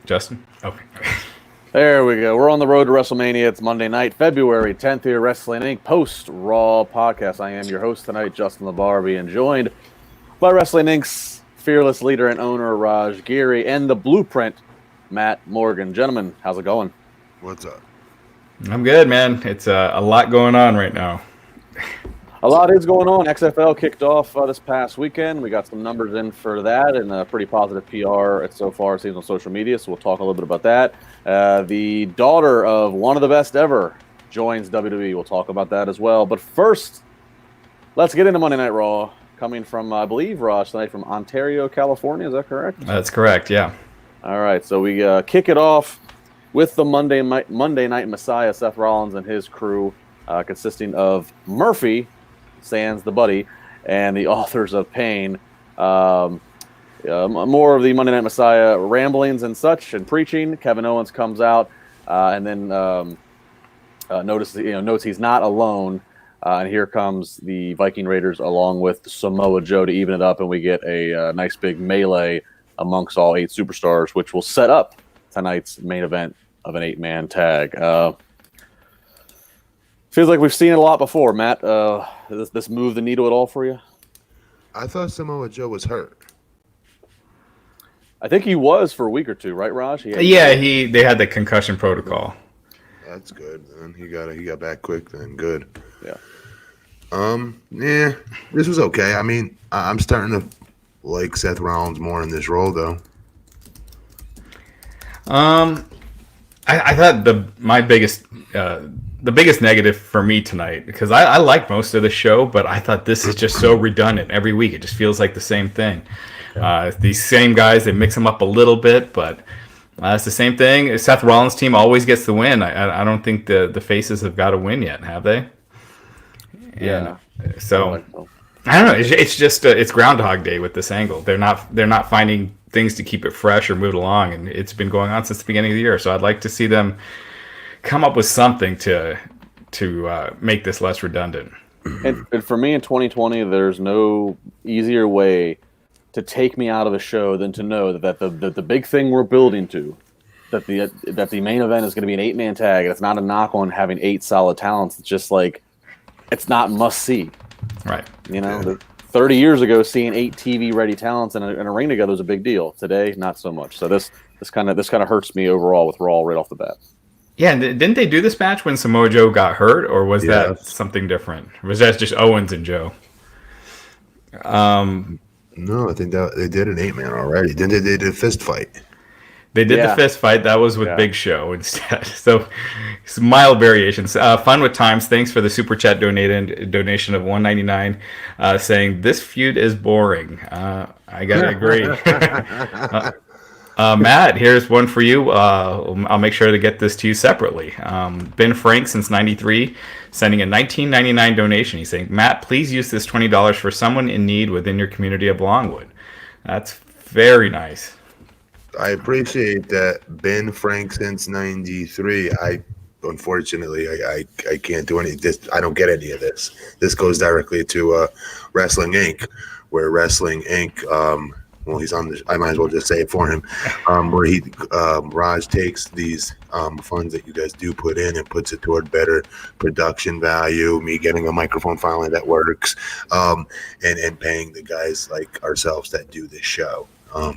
Justin? Okay. There we go. We're on the road to WrestleMania. It's Monday night, February 10th here, Wrestling Inc. post-Raw podcast. I am your host tonight, Justin LaBar, being joined by Wrestling Inc.'s fearless leader and owner, Raj Giri, and the Blueprint, Matt Morgan. Gentlemen, how's it going? What's up? I'm good, man. It's a lot going on right now. A lot is going on. XFL kicked off this past weekend. We got some numbers in for that and a pretty positive PR so far, it seems, on social media, so we'll talk a little bit about that. The daughter of one of the best ever joins WWE. We'll talk about that as well. But first, let's get into Monday Night Raw, coming from, I believe, Raj, tonight from Ontario, California. Is that correct? That's correct, yeah. All right, so we kick it off with the Monday Night Messiah, Seth Rollins and his crew, consisting of Murphy, sans the buddy, and the authors of Pain. More of the Monday Night Messiah ramblings and such and preaching. Kevin Owens comes out and then notes he's not alone. And here comes the Viking Raiders along with Samoa Joe to even it up, and we get a nice big melee amongst all 8 superstars, which will set up tonight's main event of an 8-man tag. Feels like we've seen it a lot before, Matt. This move the needle at all for you? I thought Samoa Joe was hurt. I think he was for a week or two, right, Raj? They had the concussion protocol. That's good. And he got back quick. Then good. Yeah. Yeah, this was okay. I mean, I'm starting to like Seth Rollins more in this role, though. I thought the biggest negative for me tonight, because I like most of the show, but I thought this is just so redundant every week. It just feels like the same thing. These same guys, they mix them up a little bit, but it's the same thing. Seth Rollins' team always gets the win. I don't think the faces have got a win yet, have they? Yeah. So I don't know. It's just it's Groundhog Day with this angle. They're not finding things to keep it fresh or move along, and it's been going on since the beginning of the year. So I'd like to see them come up with something to make this less redundant. And for me in 2020, there's no easier way to take me out of a show than to know that the big thing we're building to, that the main event is going to be an 8-man tag, and it's not a knock on having 8 solid talents. It's just like it's not must see. Right. 30 years ago, seeing 8 TV-ready talents in a ring together was a big deal. Today, not so much. So this kind of hurts me overall with Raw right off the bat. Yeah, and didn't they do this match when Samoa Joe got hurt, or was that something different? Or was that just Owens and Joe? No, I think that they did an 8-man already. Then they did a fist fight. They did the fist fight. That was with Big Show instead. So some mild variations. Fun with times. Thanks for the super chat donation of $1.99, saying this feud is boring. I gotta agree. Matt, here's one for you. I'll make sure to get this to you separately. Ben Frank, since '93, sending a $19.99 donation. He's saying, Matt, please use this $20 for someone in need within your community of Longwood. That's very nice. I appreciate that. Ben Frank since '93. Unfortunately, I can't do any of this. I don't get any of this. This goes directly to Wrestling Inc., where Wrestling Inc. Well, he's on the. I might as well just say it for him. Where Raj takes these funds that you guys do put in and puts it toward better production value. Me getting a microphone finally that works, and paying the guys like ourselves that do this show.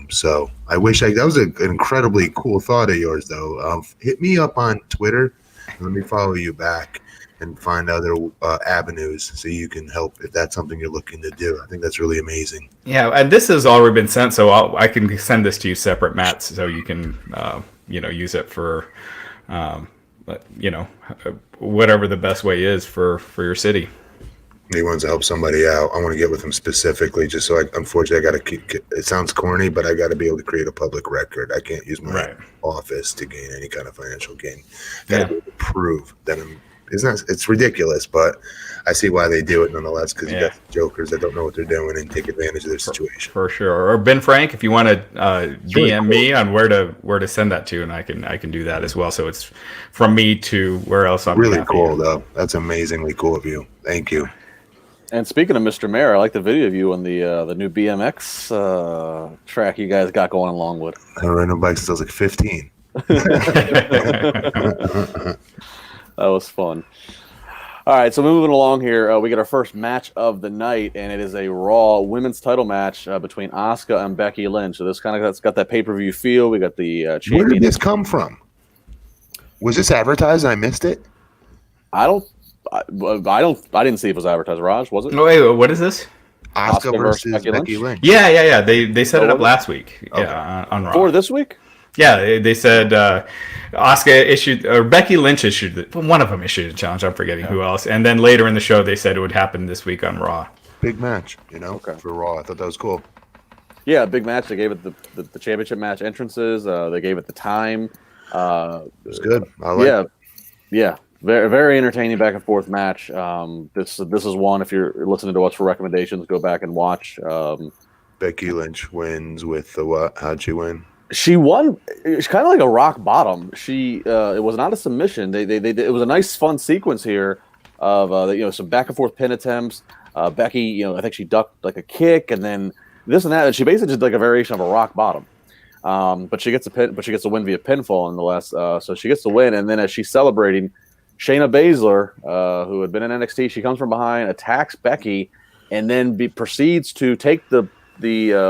So I wish that was an incredibly cool thought of yours, though. Hit me up on Twitter. Let me follow you back and find other avenues so you can help if that's something you're looking to do. I think that's really amazing. Yeah, and this has already been sent, so I can send this to you separate, Matt, so you can use it for whatever the best way is for your city. He wants to help somebody out. I want to get with him specifically, just so unfortunately, I got to keep. It sounds corny, but I got to be able to create a public record. I can't use my office to gain any kind of financial gain. Got to be able to prove that I'm. It's ridiculous, but I see why they do it nonetheless, because you got jokers that don't know what they're doing and take advantage of their situation. For sure. Or Ben Frank, if you want to DM me on where to send that to, and I can do that as well. So it's from me to where else I'm really cool, though. That's amazingly cool of you. Thank you. And speaking of Mr. Mayor, I like the video of you on the new BMX track you guys got going along with. I ride no bikes since I was like 15. That was fun. All right, so moving along here, we get our first match of the night, and it is a Raw women's title match between Asuka and Becky Lynch. So this that's got that pay-per-view feel. We got the champion. Where did this come from? Was this advertised and I missed it? I didn't see if it was advertised. Raj, was it? No, wait, what is this? Asuka versus Becky Lynch. Yeah. They set it up last week. Okay. Yeah, on Raw. For this week? Yeah, they said Asuka issued, or Becky Lynch issued, one of them issued a challenge. I'm forgetting who else. And then later in the show, they said it would happen this week on Raw. Big match, for Raw. I thought that was cool. Yeah, big match. They gave it the championship match entrances. They gave it the time. It was good. I like it. Yeah. Very, very entertaining back and forth match. This is one, if you're listening to us for recommendations, go back and watch. Becky Lynch wins with the what? How'd she win? She won. It's kind of like a rock bottom. It was not a submission. It was a nice, fun sequence here of some back and forth pin attempts. Becky, I think she ducked like a kick, and then this and that. And she basically did like a variation of a rock bottom. But she gets a pin. But she gets a win via pinfall in the last. So she gets the win, and then as she's celebrating, Shayna Baszler, who had been in NXT, she comes from behind, attacks Becky, and then proceeds to take the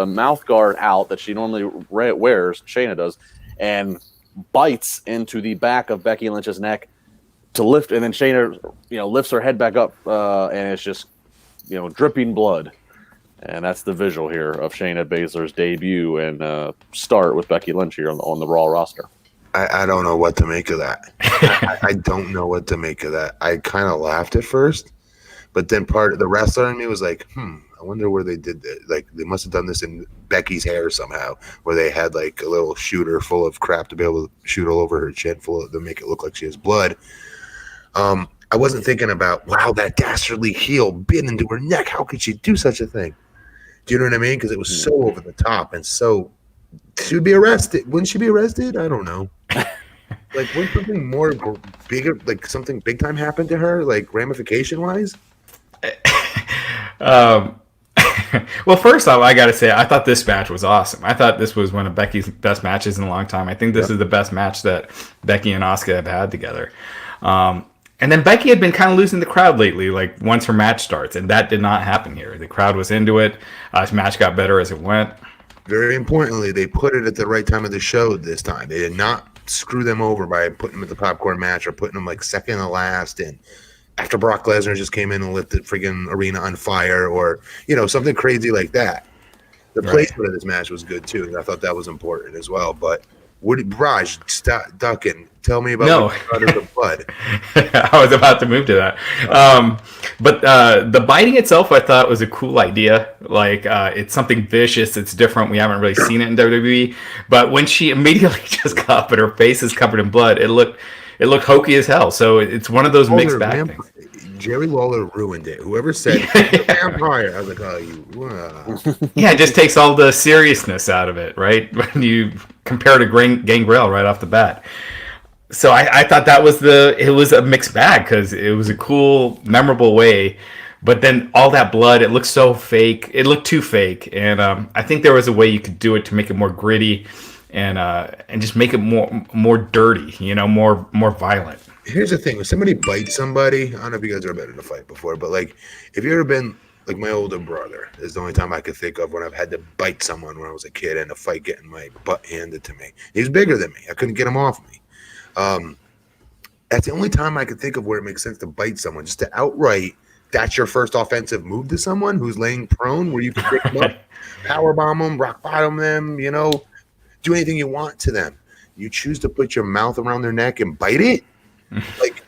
mouth guard out that she normally wears, Shayna does, and bites into the back of Becky Lynch's neck to lift, and then Shayna, lifts her head back up, and it's just, dripping blood. And that's the visual here of Shayna Baszler's debut and start with Becky Lynch here on the Raw roster. I don't know what to make of that. I don't know what to make of that. I kind of laughed at first, but then part of the wrestler in me was like, I wonder where they did that. Like, they must have done this in Becky's hair somehow, where they had like a little shooter full of crap to be able to shoot all over her chin, to make it look like she has blood. I wasn't thinking about, wow, that dastardly heel bit into her neck. How could she do such a thing? Do you know what I mean? Because it was so over the top and so. She would be arrested. Wouldn't she be arrested? I don't know. Like, wouldn't something more bigger, like something big time happen to her, like ramification wise? Well, first off, I got to say, I thought this match was awesome. I thought this was one of Becky's best matches in a long time. I think this is the best match that Becky and Asuka have had together. And then Becky had been kind of losing the crowd lately, like once her match starts, and that did not happen here. The crowd was into it. This match got better as it went. Very importantly, they put it at the right time of the show this time. They did not screw them over by putting them at the popcorn match or putting them like second to last. And after Brock Lesnar just came in and lit the friggin' arena on fire, or something crazy like that. The placement of this match was good too, and I thought that was important as well. But Raj, stop ducking. Tell me about the blood. I was about to move to that. But the biting itself, I thought was a cool idea. Like, it's something vicious. It's different. We haven't really seen it in WWE. But when she immediately just got up and her face is covered in blood, it looked hokey as hell. So it's one of those mixed bag things. Jerry Lawler ruined it. Whoever said vampire, I was like, oh, you. Yeah, it just takes all the seriousness out of it, right? When you compare to Gangrel right off the bat. So I thought it was a mixed bag because it was a cool, memorable way. But then all that blood, it looked so fake. It looked too fake. And I think there was a way you could do it to make it more gritty and just make it more dirty, more violent. Here's the thing: when somebody bites somebody, I don't know if you guys ever been in a fight before, but like, if you ever been like my older brother, is the only time I could think of when I've had to bite someone when I was a kid in a fight, getting my butt handed to me. He was bigger than me. I couldn't get him off me. That's the only time I could think of where it makes sense to bite someone, just to outright. That's your first offensive move to someone who's laying prone, where you can pick them up, power bomb them, rock bottom them, do anything you want to them. You choose to put your mouth around their neck and bite it. Like,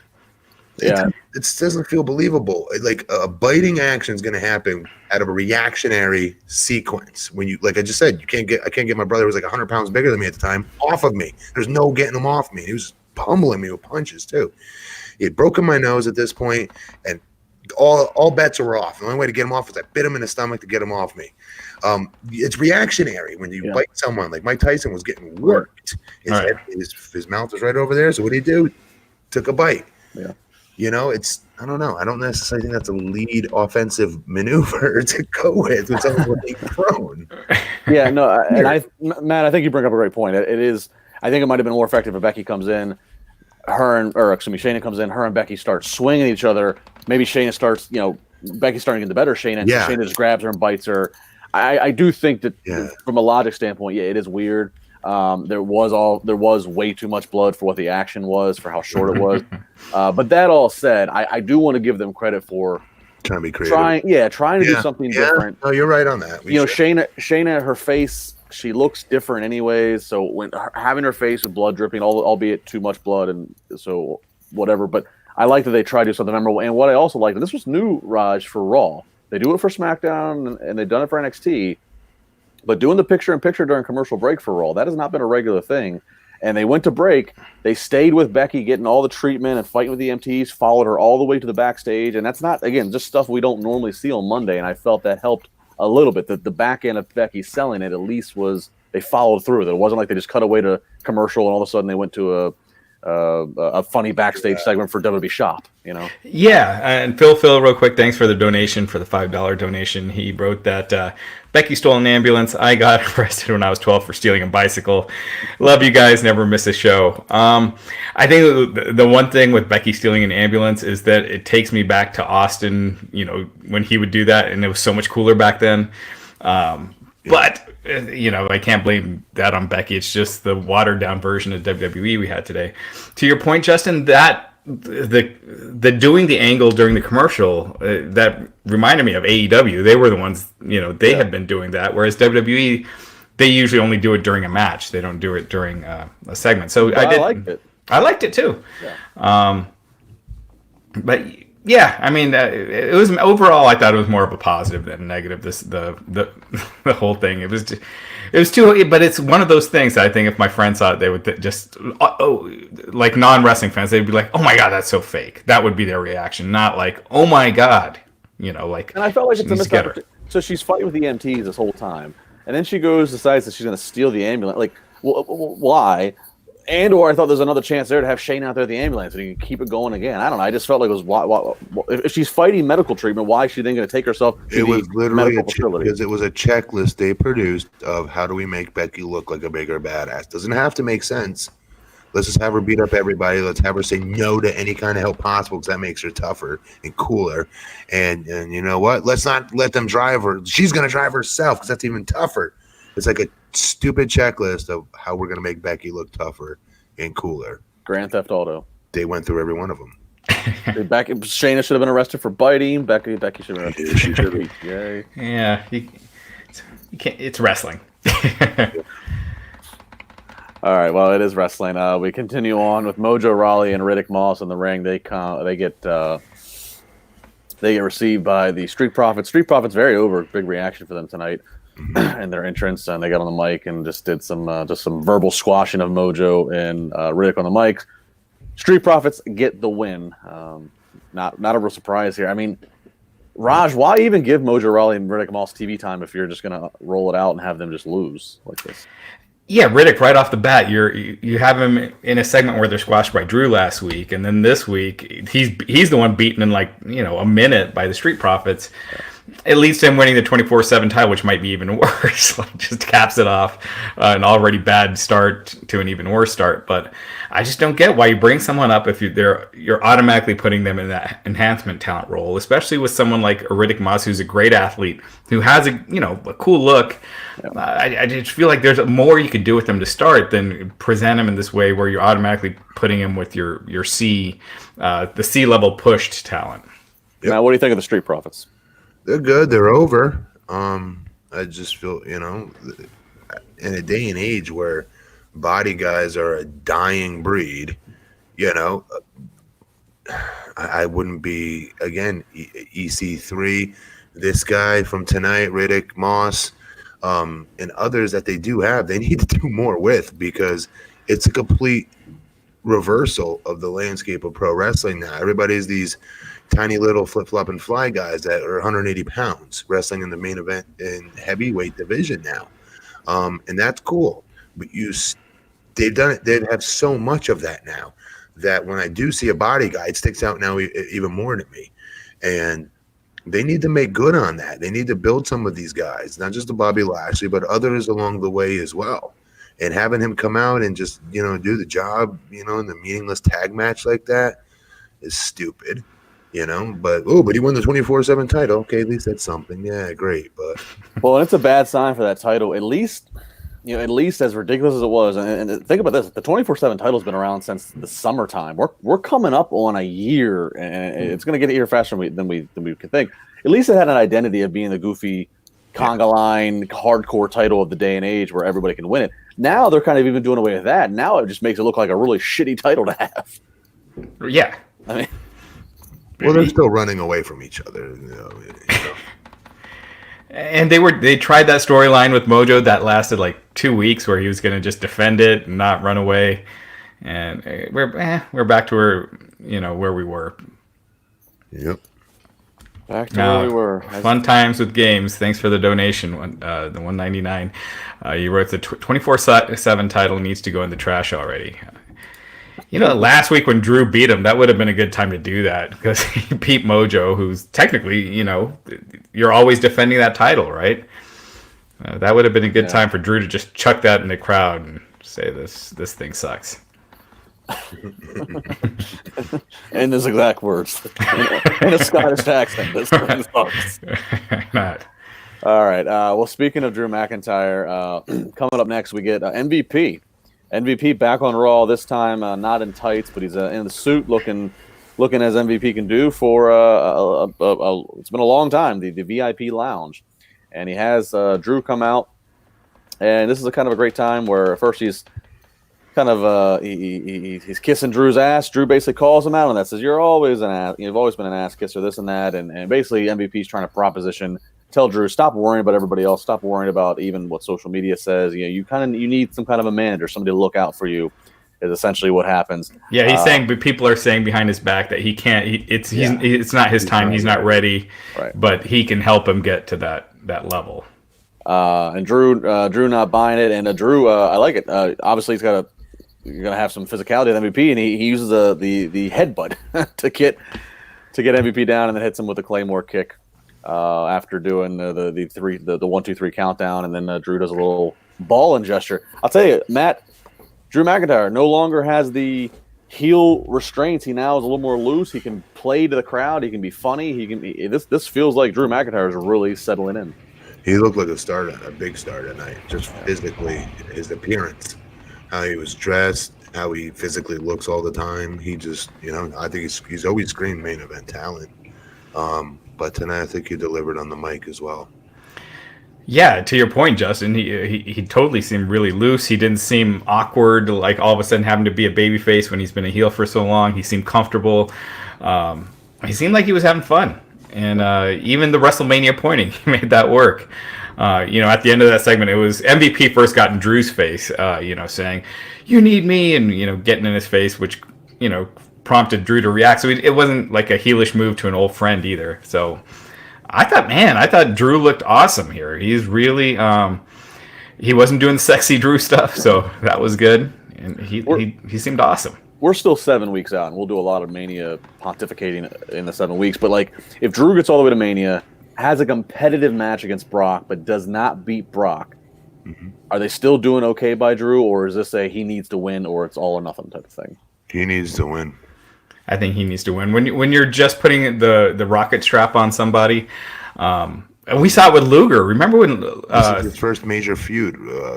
it doesn't feel believable. Like, a biting action is going to happen out of a reactionary sequence. When you, like I just said, I can't get my brother, who was like 100 pounds bigger than me at the time, off of me. There's no getting him off me. He was pummeling me with punches too. He had broken my nose at this point, and all bets were off. The only way to get him off was I bit him in the stomach to get him off me. It's reactionary when you bite someone. Like Mike Tyson was getting worked. His mouth was right over there. So what did he do? Took a bite. Yeah. it's, I don't know. I don't necessarily think that's a lead offensive maneuver to go with. It's already thrown. Yeah, no, Matt, I think you bring up a great point. It is. I think it might have been more effective if Becky comes in, Shayna comes in, her and Becky start swinging each other. Maybe Shayna starts, Becky's starting to get the better of Shayna, and Shayna just grabs her and bites her. I do think that from a logic standpoint, it is weird. There was way too much blood for what the action was, for how short it was. But that all said, I do want to give them credit for trying to be creative. Trying to do something different. No, you're right on that. Shayna, her face, she looks different anyways. So when having her face with blood dripping, albeit too much blood, and so whatever. But I like that they try to do something memorable. And what I also like, and this was new, Raj, for Raw. They do it for SmackDown, and they've done it for NXT. But doing the picture-in-picture during commercial break for Raw, that has not been a regular thing. And they went to break. They stayed with Becky, getting all the treatment and fighting with the EMTs, followed her all the way to the backstage. And that's not, again, just stuff we don't normally see on Monday. And I felt that helped a little bit. The back end of Becky selling it at least was they followed through. That it wasn't like they just cut away to commercial and all of a sudden they went to a funny backstage segment for WWE Shop, Yeah, and Phil, real quick, thanks for the donation, for the $5 donation. He wrote that Becky stole an ambulance. I got arrested when I was 12 for stealing a bicycle. Love you guys. Never miss a show. I think the one thing with Becky stealing an ambulance is that it takes me back to Austin, when he would do that, and it was so much cooler back then. But I can't blame that on Becky. It's just the watered down version of WWE we had today. To your point, Justin, that the doing the angle during the commercial, that reminded me of AEW. They were the ones, they had been doing that. Whereas WWE, they usually only do it during a match. They don't do it during a segment. So I liked it. I liked it too. Yeah. But yeah, I mean, it was overall. I thought it was more of a positive than a negative. The whole thing. It was too. But it's one of those things. I think if my friends saw it, they would just like non-wrestling fans, they'd be like, "Oh my god, that's so fake." That would be their reaction, not like, "Oh my god," like. And I felt like it's a missed opportunity. So she's fighting with the EMTs this whole time, and then she decides that she's going to steal the ambulance. Like, why? Or I thought there's another chance there to have Shane out there at the ambulance and you can keep it going again. I don't know. I just felt like it was why if she's fighting medical treatment, why is she then going to take herself to it was literally because it was a checklist they produced of how do we make Becky look like a bigger badass. Doesn't have to make sense. Let's just have her beat up everybody. Let's have her say no to any kind of help possible because that makes her tougher and cooler. And you know what? Let's not let them drive her. She's going to drive herself because that's even tougher. It's like a stupid checklist of how we're going to make Becky look tougher and cooler. Grand Theft Auto. They went through every one of them. Shayna should have been arrested for biting. Becky should have been arrested. She should be. Yay. Yeah. You can't. It's wrestling. All right. Well, it is wrestling. We continue on with Mojo Rawley and Riddick Moss in the ring. They get received by the Street Profits. Street Profits very over. Big reaction for them tonight. In their entrance, and they got on the mic and just did some verbal squashing of Mojo and Riddick on the mic. Street Profits get the win. Not a real surprise here. I mean, Raj, why even give Mojo Rawley and Riddick Moss TV time if you're just gonna roll it out and have them just lose like this? Yeah, Riddick right off the bat, you have him in a segment where they're squashed by Drew last week, and then this week he's the one beaten in a minute by the Street Profits. Yeah. It leads to him winning the 24/7 title, which might be even worse. Just caps it off an already bad start to an even worse start. But I just don't get why you bring someone up if you're automatically putting them in that enhancement talent role, especially with someone like Riddick Moss, who's a great athlete, who has a cool look. I just feel like there's more you could do with him to start than present him in this way, where you're automatically putting him with your the C level pushed talent. Yep. Now, what do you think of the Street Profits? They're good. They're over. I just feel, in a day and age where body guys are a dying breed, I wouldn't be, again, EC3, this guy from tonight, Riddick Moss, and others that they do have, they need to do more with because it's a complete reversal of the landscape of pro wrestling now. Everybody's these tiny little flip-flop and fly guys that are 180 pounds wrestling in the main event in heavyweight division now. And that's cool. But they've done it. They have so much of that now that when I do see a body guy, it sticks out now even more to me. And they need to make good on that. They need to build some of these guys, not just the Bobby Lashley, but others along the way as well. And having him come out and just, do the job, in the meaningless tag match like that is stupid, But he won the 24/7 title. Okay, at least that's something. Yeah, great. But well, it's a bad sign for that title. At least as ridiculous as it was, and think about this: the 24/7 title's been around since the summertime. We're coming up on a year, and it's going to get here faster than we could think. At least it had an identity of being the goofy conga line hardcore title of the day and age where everybody can win it. Now they're kind of even doing away with that. Now it just makes it look like a really shitty title to have. Yeah, I mean, well, they're still running away from each other. And they tried that storyline with Mojo that lasted like 2 weeks, where he was going to just defend it and not run away. And we're back to where we were. Yep. Back to where we were. Fun times with games. Thanks for the donation. The $1.99. You wrote the 24/7 title needs to go in the trash already. Last week when Drew beat him, that would have been a good time to do that, because he beat Mojo, who's technically, you're always defending that title, right? That would have been a good time for Drew to just chuck that in the crowd and say, this thing sucks. In his exact words. In a Scottish accent. This thing sucks. Not. All right. Well, speaking of Drew McIntyre, coming up next, we get MVP. MVP back on Raw, this time not in tights, but he's in the suit, looking as MVP can do for it's been a long time, the VIP lounge. And he has Drew come out, and this is a kind of a great time where first he's kind of he's kissing Drew's ass. Drew basically calls him out on that, says, you've always been an ass kisser, this and that, and basically MVP's trying to proposition, tell Drew, stop worrying about everybody else, stop worrying about even what social media says. You need some kind of a manager, somebody to look out for you, is essentially what happens. Yeah, he's saying, but people are saying behind his back that he can't. It's not his time. He's not ready. Right. But he can help him get to that level. And Drew not buying it, and Drew, I like it. Obviously, you're gonna have some physicality with MVP, and he uses the headbutt to get MVP down, and then hits him with a Claymore kick. After doing the 1, 2, 3 countdown, and then Drew does a little ball gesture. I'll tell you, Matt, Drew McIntyre no longer has the heel restraints. He now is a little more loose. He can play to the crowd. He can be funny. He can be. This feels like Drew McIntyre is really settling in. He looked like a big star tonight. Just physically, his appearance, how he was dressed, how he physically looks all the time. He just, I think he's always screamed main event talent. But tonight, I think he delivered on the mic as well. Yeah, to your point, Justin, he totally seemed really loose. He didn't seem awkward, like all of a sudden having to be a babyface when he's been a heel for so long. He seemed comfortable. He seemed like he was having fun. And even the WrestleMania pointing, he made that work. At the end of that segment, it was MVP first got in Drew's face, saying, you need me, and, getting in his face, which, prompted Drew to react. So it wasn't like a heelish move to an old friend either. So I thought Drew looked awesome here. He's really, he wasn't doing sexy Drew stuff, so that was good. And he seemed awesome. We're still 7 weeks out, and we'll do a lot of Mania pontificating in the 7 weeks. But if Drew gets all the way to Mania, has a competitive match against Brock, but does not beat Brock, are they still doing okay by Drew, or is this he needs to win, or it's all or nothing type of thing? He needs to win. I think he needs to win. When you're just putting the rocket strap on somebody, and we saw it with Luger. Remember when this is his first major feud,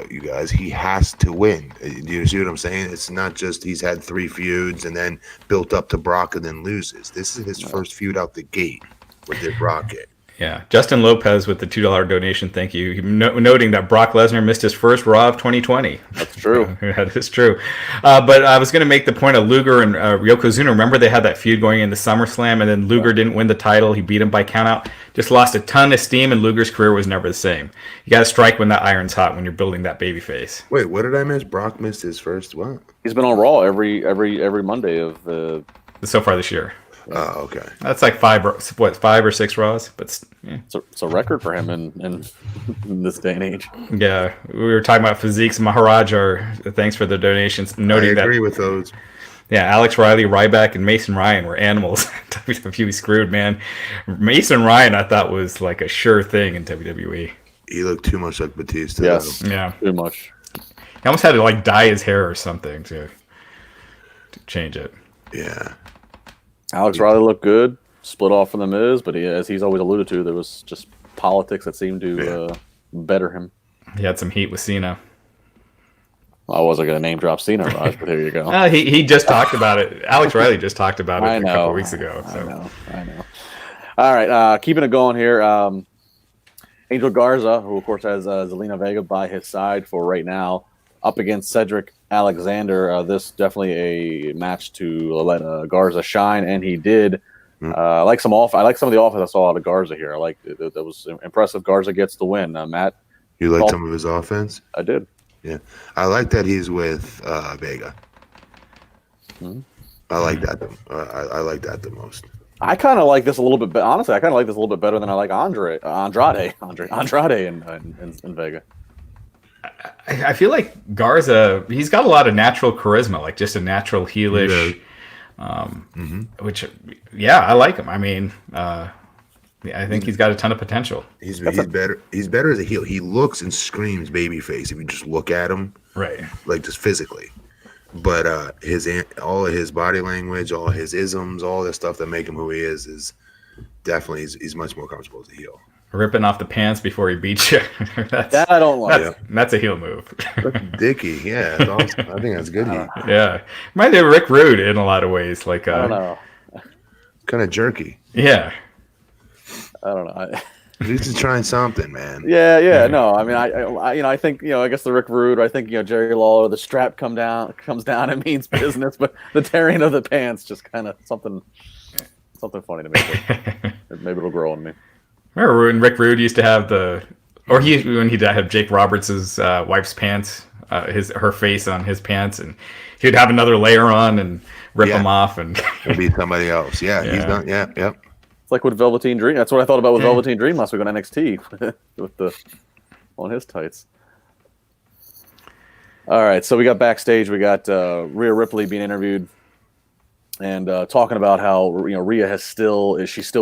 you guys? He has to win. Do you see what I'm saying? It's not just he's had 3 feuds and then built up to Brock and then loses. This is his first feud out the gate with this Rocket. Yeah, Justin Lopez with the $2 donation. Thank you. Noting that Brock Lesnar missed his first Raw of 2020. That's true. That is true. But I was going to make the point of Luger and Yokozuna. Remember they had that feud going into SummerSlam, and then Luger didn't win the title. He beat him by countout. Just lost a ton of steam, and Luger's career was never the same. You got to strike when that iron's hot when you're building that baby face. Wait, what did I miss? Brock missed his first what? He's been on Raw every Monday of so far this year. Oh, okay. That's like 5 or 6 Raws, but yeah. It's a record for him in this day and age. Yeah, we were talking about physiques. Maharaj, thanks for the donations. Noting I agree with those. Yeah, Alex Riley, Ryback, and Mason Ryan were animals. WWE screwed, man. Mason Ryan, I thought, was like a sure thing in WWE. He looked too much like Batista. Yes. Yeah. Too much. He almost had to like dye his hair or something to change it. Yeah. Alex Riley looked good, split off from the Miz, but as he's always alluded to, there was just politics that seemed to better him. He had some heat with Cena. I wasn't going to name drop Cena, Raj, but here you go. He just talked about it. Alex Riley just talked about it a couple weeks ago. So. I know. All right, keeping it going here. Angel Garza, who of course has Zelina Vega by his side for right now, up against Cedric Alexander. This definitely a match to let Garza shine, and he did. I like some of the offense I saw out of Garza here. I like that was impressive. Garza gets the win. Matt, you liked some of his offense? I did. Yeah, I like that he's with Vega. Mm-hmm. I like that. I like that the most. I kind of like this a little bit. Honestly, I kind of like this a little bit better than I like Andrade in Vega. I feel like Garza, he's got a lot of natural charisma, like just a natural heelish. Which, I like him. I mean, I think he's got a ton of potential. He's better. He's better as a heel. He looks and screams babyface if you just look at him, right? Like just physically. But all of his body language, all his isms, all the stuff that make him who he is definitely he's much more comfortable as a heel. Ripping off the pants before he beats you. That I don't like. That's a heel move. Dicky, yeah, that's awesome. I think that's good heat. Yeah, reminds me of Rick Rude in a lot of ways. Like, I don't know. Kind of jerky. Yeah. I don't know. He's just trying something, man. Yeah. No, I mean, I think I guess the Rick Rude. I think Jerry Lawler. The strap comes down. It means business, but the tearing of the pants just kind of something funny to me. Maybe it'll grow on me. Remember when Rick Rude used to have when he'd have Jake Roberts' wife's pants, her face on his pants, and he'd have another layer on and rip them off, and it'd be somebody else. Yeah, he's done. Yeah, yep. It's like with Velveteen Dream. That's what I thought about with Velveteen Dream last week on NXT with on his tights. All right, so we got backstage. We got Rhea Ripley being interviewed and talking about how Rhea is still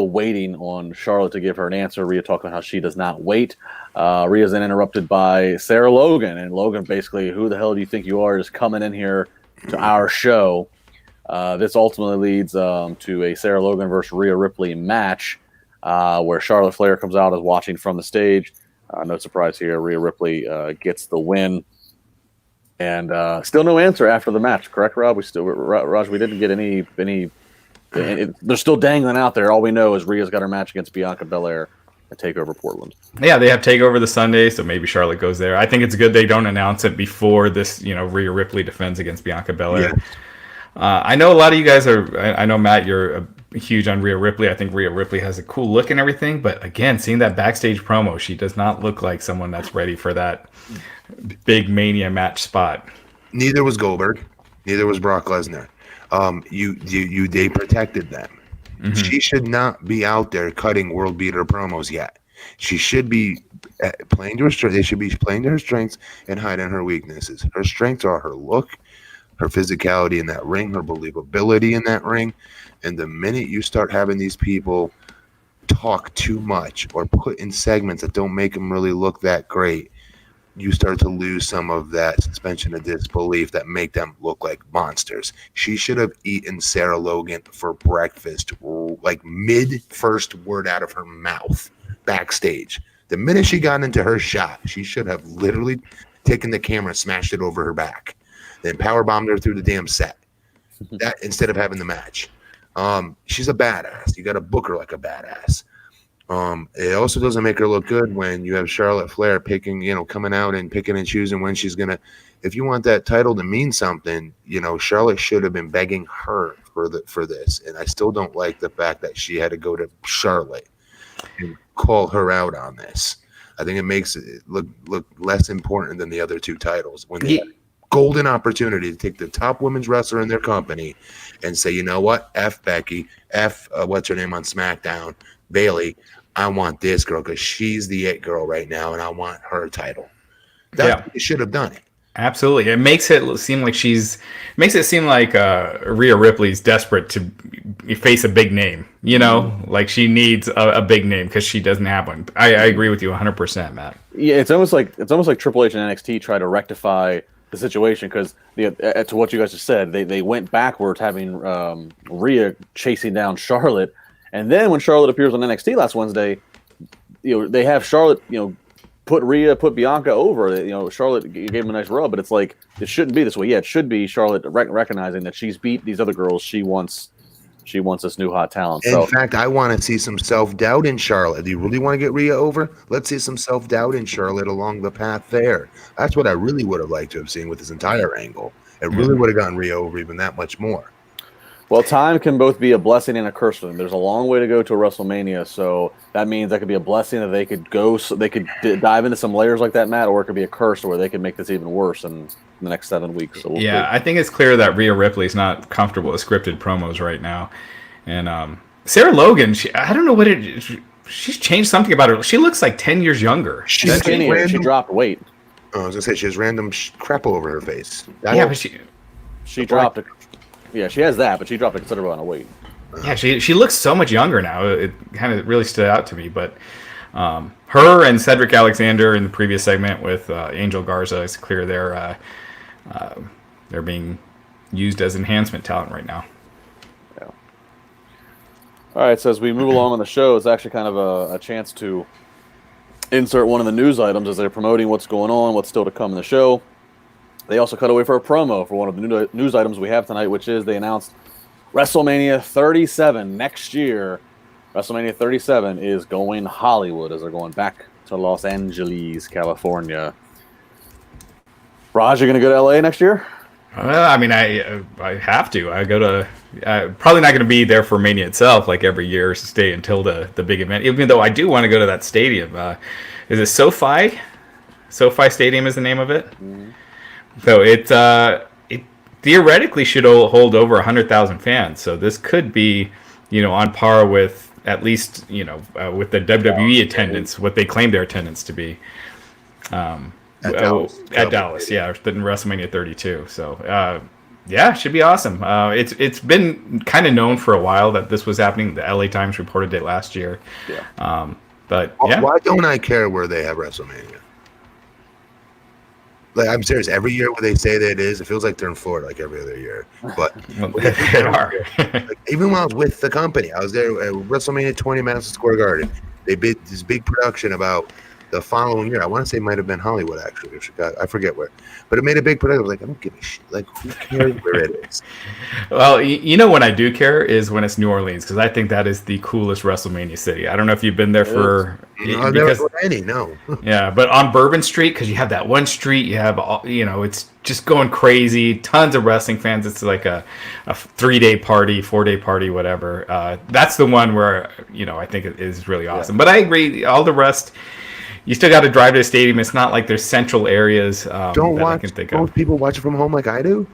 waiting on Charlotte to give her an answer. Rhea talking about how she does not wait. Rhea's then interrupted by Sarah Logan, and Logan basically, who the hell do you think you are, just coming in here to our show. This ultimately leads to a Sarah Logan versus Rhea Ripley match where Charlotte Flair comes out as watching from the stage. No surprise here, Rhea Ripley gets the win. And still no answer after the match, correct, Rob? We didn't get any. They're still dangling out there. All we know is Rhea's got her match against Bianca Belair at TakeOver Portland. Yeah, they have TakeOver the Sunday, so maybe Charlotte goes there. I think it's good they don't announce it before this. Rhea Ripley defends against Bianca Belair. Yeah. I know a lot of you guys are. I know Matt, you're huge on Rhea Ripley. I think Rhea Ripley has a cool look and everything, but again, seeing that backstage promo, she does not look like someone that's ready for that big Mania match spot. Neither was Goldberg. Neither was Brock Lesnar. They protected them. Mm-hmm. She should not be out there cutting world beater promos yet. She should be playing to her strengths. They should be playing to her strengths and hiding her weaknesses. Her strengths are her look, her physicality in that ring, her believability in that ring. And the minute you start having these people talk too much or put in segments that don't make them really look that great, you start to lose some of that suspension of disbelief that make them look like monsters. She should have eaten Sarah Logan for breakfast, like mid-first word out of her mouth backstage. The minute she got into her shot, she should have literally taken the camera and smashed it over her back, then powerbombed her through the damn set. That instead of having the match. She's a badass. You got to book her like a badass. It also doesn't make her look good when you have Charlotte Flair coming out and picking and choosing when she's going to. If you want that title to mean something, Charlotte should have been begging her for this. And I still don't like the fact that she had to go to Charlotte and call her out on this. I think it makes it look less important than the other two titles when they had a golden opportunity to take the top women's wrestler in their company and say, you know what, F Becky, F what's her name on SmackDown, Bailey. I want this girl because she's the it girl right now, and I want her title. That's what you should have done it. Absolutely, it makes it seem like Rhea Ripley's desperate to face a big name. You know, like she needs a big name because she doesn't have one. I agree with you 100%, Matt. Yeah, it's almost like Triple H and NXT try to rectify the situation because to what you guys just said, they went backwards having Rhea chasing down Charlotte, and then when Charlotte appears on NXT last Wednesday, they have Charlotte put Bianca over. Charlotte gave him a nice rub, but it's like it shouldn't be this way. Yeah, it should be Charlotte recognizing that she's beat these other girls. She wants this new hot talent. In fact, I want to see some self-doubt in Charlotte. Do you really want to get Rhea over? Let's see some self-doubt in Charlotte along the path there. That's what I really would have liked to have seen with this entire angle. It really would have gotten Rhea over even that much more. Well, time can both be a blessing and a curse for them. There's a long way to go to a WrestleMania, so that means that could be a blessing that they could go, so they could dive into some layers like that, Matt, or it could be a curse where they could make this even worse in the next 7 weeks. So we'll see. I think it's clear that Rhea Ripley's not comfortable with scripted promos right now, and Sarah Logan, I don't know what it is. She's changed something about her. She looks like 10 years younger. She's skinnier. She dropped weight. I was gonna say she has random crap over her face. But she dropped. Yeah, she has that, but she dropped a considerable amount of weight. Yeah, she looks so much younger now. It kind of really stood out to me. But her and Cedric Alexander in the previous segment with Angel Garza, it's clear they're being used as enhancement talent right now. Yeah. All right, so as we move along on the show, it's actually kind of a chance to insert one of the news items as they're promoting what's going on, what's still to come in the show. They also cut away for a promo for one of the news items we have tonight, which is they announced WrestleMania 37 next year. WrestleMania 37 is going Hollywood as they're going back to Los Angeles, California. Raj, you're going to go to LA next year? I mean, I have to. I go to probably not going to be there for Mania itself, like every year, stay until the big event. Even though I do want to go to that stadium. Is it SoFi? SoFi Stadium is the name of it. Mm-hmm. So it theoretically should hold over 100,000 fans. So this could be, on par with at least, with the WWE attendance, what they claim their attendance to be. At Dallas, yeah, than WrestleMania 32. So should be awesome. It's been kind of known for a while that this was happening. The LA Times reported it last year. Yeah. But yeah. Why don't I care where they have WrestleMania? Like, I'm serious. Every year when they say that it feels like they're in Florida like every other year. But they are. Even when I was with the company, I was there at WrestleMania 20 Madison Square Garden. They did this big production about the following year. I want to say it might have been Hollywood, actually, or Chicago. I forget where. But it made a big production. I was like, I don't give a shit. Like, who cares where it is? Well, when I do care is when it's New Orleans, because I think that is the coolest WrestleMania city. I don't know if you've been there for... I've never been any, no. Yeah, but on Bourbon Street, because you have that one street, you have, it's just going crazy. Tons of wrestling fans. It's like a 3-day party, 4-day party, whatever. That's the one where, I think it is really awesome. Yeah. But I agree. All the rest... You still got to drive to the stadium. It's not like there's central areas I can think of. Most people watch it from home like I do?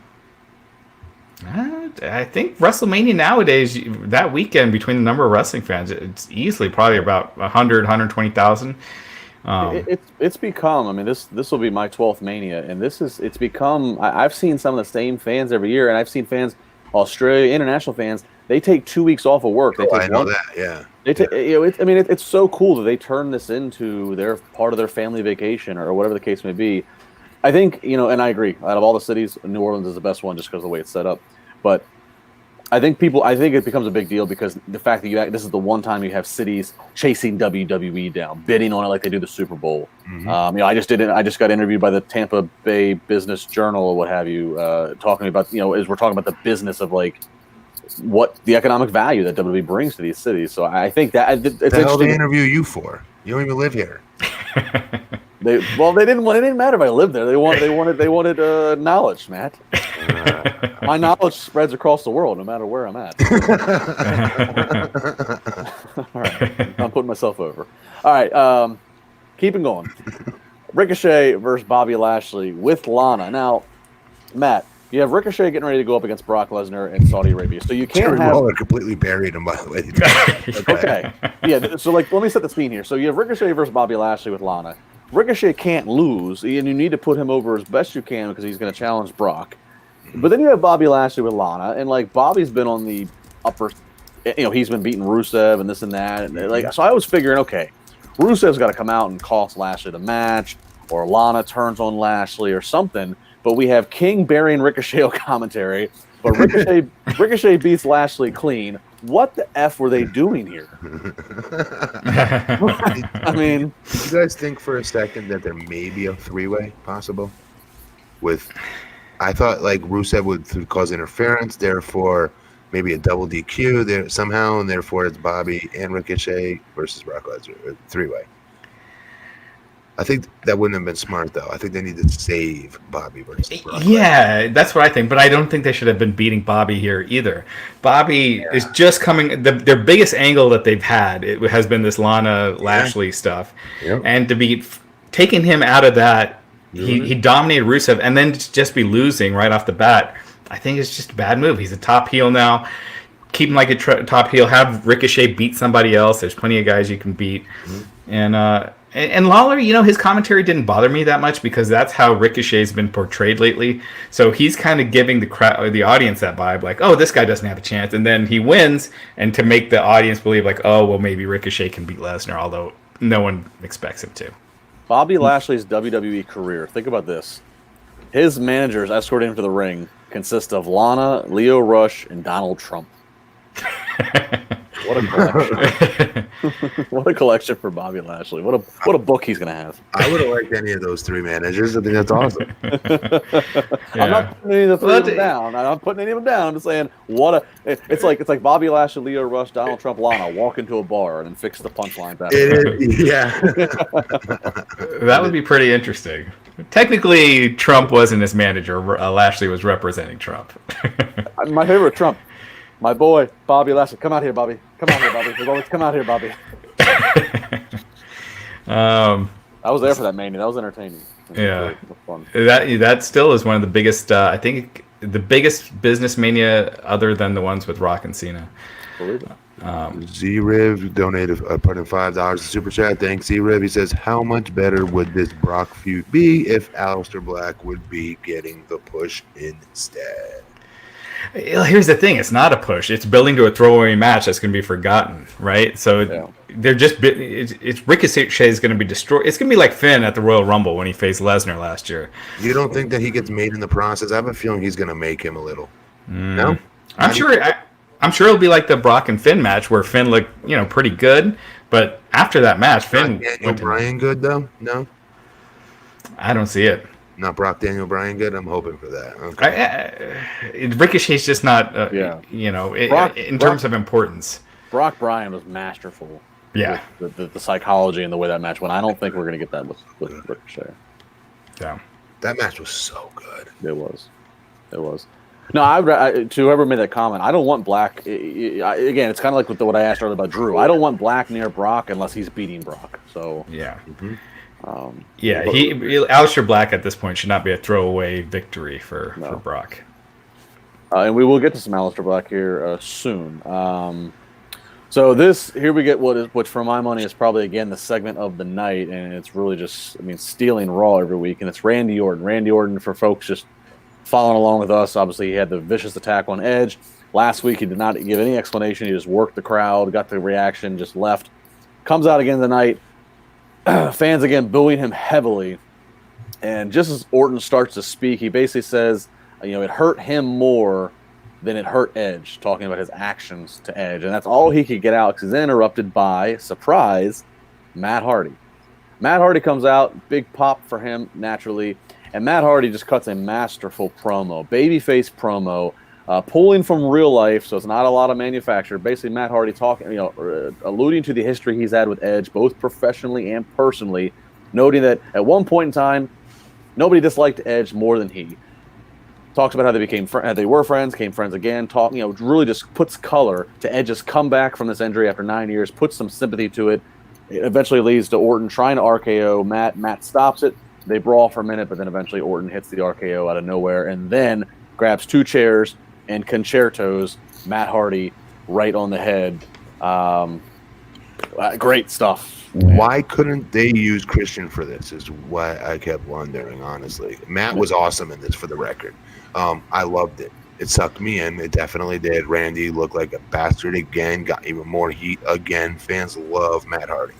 I think WrestleMania nowadays, that weekend, between the number of wrestling fans, it's easily probably about 100, 120,000. It's become, I mean, this will be my 12th Mania, and it's become, I've seen some of the same fans every year, and I've seen fans, Australia, international fans, they take 2 weeks off of work. I know that, yeah. It's so cool that they turn this into their part of their family vacation or whatever the case may be. I think, and I agree. Out of all the cities, New Orleans is the best one just because of the way it's set up. But I think it becomes a big deal because the fact that this is the one time you have cities chasing WWE down, bidding on it like they do the Super Bowl. Mm-hmm. I just got interviewed by the Tampa Bay Business Journal or what have you, talking about, as we're talking about the business of like, what the economic value that WWE brings to these cities. So I think that it's the hell they interview you for? You don't even live here. It didn't matter if I lived there. They wanted knowledge, Matt. My knowledge spreads across the world, no matter where I'm at. All right, I'm putting myself over. All right, keeping going. Ricochet versus Bobby Lashley with Lana. Now, Matt, you have Ricochet getting ready to go up against Brock Lesnar in Saudi Arabia. So you can't have... Waller completely buried him, by the way. Okay. Yeah, so let me set the scene here. So you have Ricochet versus Bobby Lashley with Lana. Ricochet can't lose, and you need to put him over as best you can because he's going to challenge Brock. But then you have Bobby Lashley with Lana, and like Bobby's been on the upper, he's been beating Rusev and this and that, and like so I was figuring, okay, Rusev's got to come out and cost Lashley the match, or Lana turns on Lashley or something. But we have King, Barry, and Ricochet on commentary. But Ricochet beats Lashley clean. What the F were they doing here? I mean, do you guys think for a second that there may be a three-way possible? I thought like Rusev would cause interference, therefore maybe a double DQ there somehow, and therefore it's Bobby and Ricochet versus Brock Lesnar, three-way. I think that wouldn't have been smart, though. I think they need to save Bobby versus Brock. Yeah, that's what I think. But I don't think they should have been beating Bobby here either. Bobby is just coming. Their biggest angle that they've had has been this Lana Lashley stuff, and to be taking him out of that, he dominated Rusev, and then just be losing right off the bat. I think it's just a bad move. He's a top heel now. Keep him like a top heel. Have Ricochet beat somebody else. There's plenty of guys you can beat, And Lawler, his commentary didn't bother me that much because that's how Ricochet's been portrayed lately. So he's kind of giving the audience that vibe, like, oh, this guy doesn't have a chance. And then he wins, and to make the audience believe, like, oh, well, maybe Ricochet can beat Lesnar, although no one expects him to. Bobby Lashley's WWE career, think about this. His managers escorting him to the ring consist of Lana, Leo Rush, and Donald Trump. What a collection! What a collection for Bobby Lashley. What a book he's gonna have. I would have liked any of those three managers. I think that's awesome. I'm not putting any of them down. I'm not putting any of them down. I'm just saying, it's like Bobby Lashley, Leo Rush, Donald Trump, Lana walk into a bar and then fix the punchlines after. That would be pretty interesting. Technically, Trump wasn't his manager. Lashley was representing Trump. My favorite Trump. My boy, Bobby Lashley. Come out here, Bobby. Come out here, Bobby. Come out here, Bobby. I was there for that mania. That was entertaining. That was fun. That still is one of the biggest, I think, the biggest business mania other than the ones with Rock and Cena. Z-Riv donated $5 super chat. Thanks, Z-Riv. He says, how much better would this Brock feud be if Aleister Black would be getting the push instead? Here's the thing: it's not a push. It's building to a throwaway match that's going to be forgotten, right? So they're just it's Ricochet is going to be destroyed. It's going to be like Finn at the Royal Rumble when he faced Lesnar last year. You don't think that he gets made in the process? I have a feeling he's going to make him a little. No, I'm sure it'll be like the Brock and Finn match where Finn looked pretty good, but after that match, Finn Daniel Bryan good though. No, I don't see it. Not Brock Daniel Bryan good? I'm hoping for that. Okay. Ricochet's just not, in terms of importance. Brock Bryan was masterful. Yeah. The psychology and the way that match went. I don't think we're going to get that with Ricochet. Yeah. That match was so good. It was. No, to whoever made that comment, I don't want Black. Again, it's kind of like with what I asked earlier about Drew. I don't want Black near Brock unless he's beating Brock. So yeah. Mm-hmm. Aleister Black at this point should not be a throwaway victory for Brock. And we will get to some Aleister Black here soon. So here we get which for my money is probably again the segment of the night, and it's really just stealing Raw every week, and it's Randy Orton. Randy Orton, for folks just following along with us, obviously he had the vicious attack on Edge. Last week he did not give any explanation. He just worked the crowd, got the reaction, just left. Comes out again tonight. Fans again booing him heavily, and just as Orton starts to speak, he basically says, it hurt him more than it hurt Edge, talking about his actions to Edge, and that's all he could get out because he's interrupted by, surprise, Matt Hardy. Matt Hardy comes out, big pop for him naturally, and Matt Hardy just cuts a masterful promo, babyface promo, pulling from real life, so it's not a lot of manufactured. Basically, Matt Hardy talking, alluding to the history he's had with Edge, both professionally and personally, noting that at one point in time, nobody disliked Edge more than he. Talks about how they became they were friends, became friends again. Really just puts color to Edge's comeback from this injury after 9 years, puts some sympathy to it. It eventually leads to Orton trying to RKO Matt. Matt stops it. They brawl for a minute, but then eventually Orton hits the RKO out of nowhere and then grabs two chairs and concertos Matt Hardy right on the head. Great stuff. Why couldn't they use Christian for this is what I kept wondering, honestly. Matt was awesome in this, for the record. I loved it. It sucked me in. It definitely did. Randy looked like a bastard again, got even more heat again. Fans love Matt Hardy.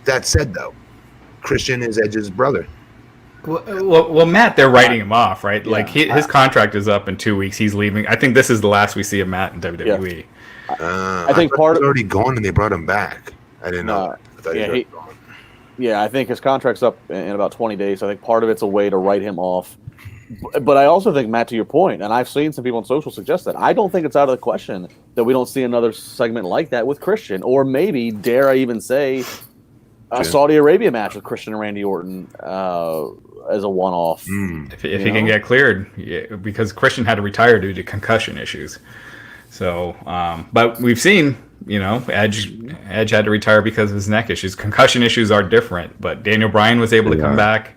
That said, though, Christian is Edge's brother. Well, Matt, they're writing him off, right? Yeah. Like his contract is up in 2 weeks. He's leaving. I think this is the last we see of Matt in WWE. I think part of already gone and they brought him back. I didn't know. I thought he was gone. Yeah, I think his contract's up in about 20 days. I think part of it's a way to write him off. But I also think, Matt, to your point, and I've seen some people on social suggest that, I don't think it's out of the question that we don't see another segment like that with Christian, or maybe, dare I even say, a Saudi Arabia match with Christian and Randy Orton as a one-off. If he can get cleared, because Christian had to retire due to concussion issues. So, but we've seen, Edge had to retire because of his neck issues. Concussion issues are different, but Daniel Bryan was able to come back.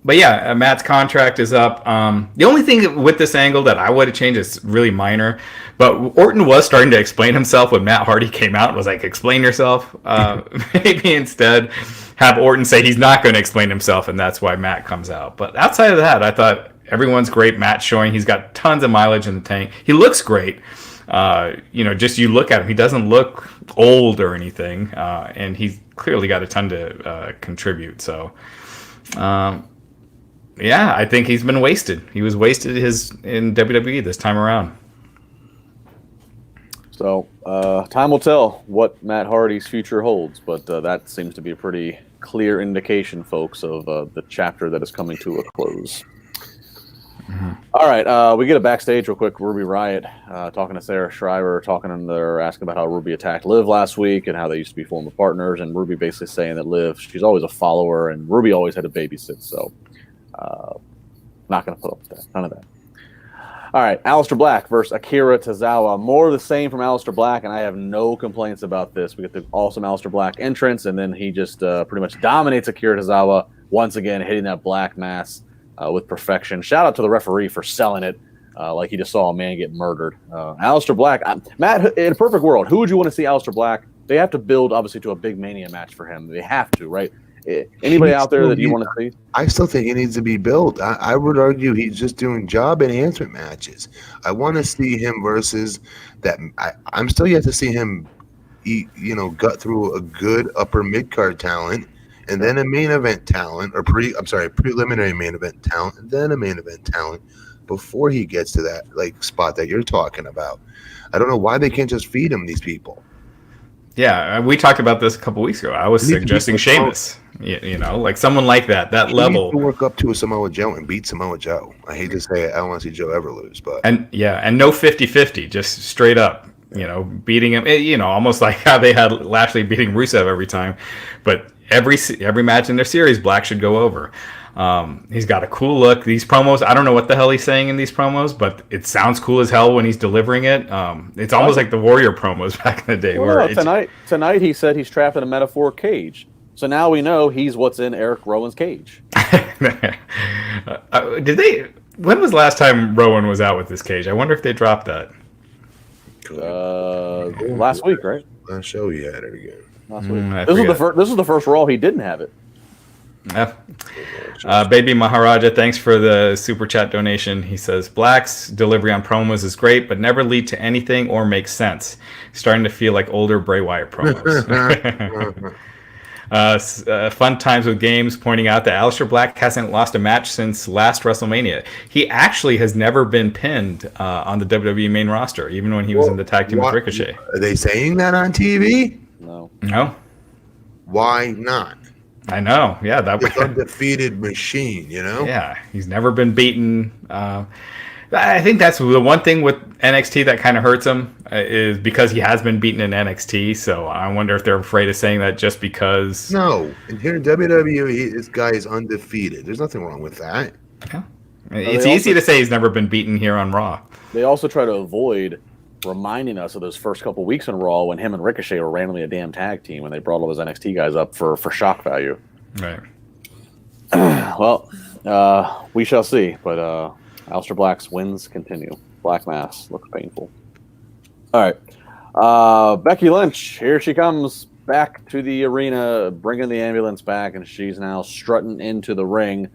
But yeah, Matt's contract is up. The only thing with this angle that I would have changed is really minor, but Orton was starting to explain himself when Matt Hardy came out and was like, explain yourself. Maybe instead have Orton say he's not going to explain himself, and that's why Matt comes out. But outside of that, I thought everyone's great. Matt's showing he's got tons of mileage in the tank. He looks great. Just you look at him, he doesn't look old or anything, and he's clearly got a ton to contribute. So, yeah, I think he's been wasted. He was wasted in WWE this time around. So, time will tell what Matt Hardy's future holds, but that seems to be a pretty clear indication, folks, of the chapter that is coming to a close. Mm-hmm. All right, we get a backstage real quick. Ruby Riott talking to Sarah Schreiber, asking about how Ruby attacked Liv last week and how they used to be former partners, and Ruby basically saying that Liv, she's always a follower, and Ruby always had to babysit, so not going to put up with that. None of that. All right, Aleister Black versus Akira Tozawa. More of the same from Aleister Black, and I have no complaints about this. We get the awesome Aleister Black entrance, and then he just pretty much dominates Akira Tozawa, once again hitting that black mass with perfection. Shout out to the referee for selling it like he just saw a man get murdered. Aleister Black, Matt, in a perfect world, who would you want to see Aleister Black? They have to build, obviously, to a big Mania match for him. They have to, right? Anybody out there that you want to see? I still think he needs to be built. I would argue he's just doing job enhancement matches. I want to see him versus that. I'm still yet to see him, gut through a good upper mid card talent, and then a main event talent, or preliminary main event talent, and then a main event talent before he gets to that spot that you're talking about. I don't know why they can't just feed him these people. Yeah, we talked about this a couple weeks ago. I was suggesting Sheamus, like someone like that He level. needs to work up to a Samoa Joe and beat Samoa Joe. I hate to say it. I don't want to see Joe ever lose, but and no 50-50, just straight up, beating him. Almost like how they had Lashley beating Rusev every time, but every match in their series, Black should go over. He's got a cool look. These promos, I don't know what the hell he's saying in these promos, but it sounds cool as hell when he's delivering it. It's almost like the Warrior promos back in the day. Tonight he said he's trapped in a metaphoric cage. So now we know he's what's in Eric Rowan's cage. When was the last time Rowan was out with this cage? I wonder if they dropped that. Last week, right? Last show he had it again. Last week. This was the first Raw he didn't have it. Yeah. Baby Maharaja, thanks for the super chat donation. He says Black's delivery on promos is great, but never lead to anything or make sense. Starting to feel like older Bray Wyatt promos. Fun times with games, pointing out that Aleister Black hasn't lost a match since last WrestleMania. He actually has never been pinned on the WWE main roster, even when he was in the tag team with Ricochet. Are they saying that on TV? No. Why not? I know, yeah. That undefeated machine, Yeah, he's never been beaten. I think that's the one thing with NXT that kind of hurts him is because he has been beaten in NXT. So I wonder if they're afraid of saying that just because. No, and here in WWE, this guy is undefeated. There's nothing wrong with that. Yeah, it's easy to say he's never been beaten here on Raw. They also try to avoid reminding us of those first couple weeks in Raw when him and Ricochet were randomly a damn tag team when they brought all those NXT guys up for shock value. Right. Well, we shall see. But Aleister Black's wins continue. Black Mass looks painful. All right. Becky Lynch, here she comes back to the arena, bringing the ambulance back, and she's now strutting into the ring,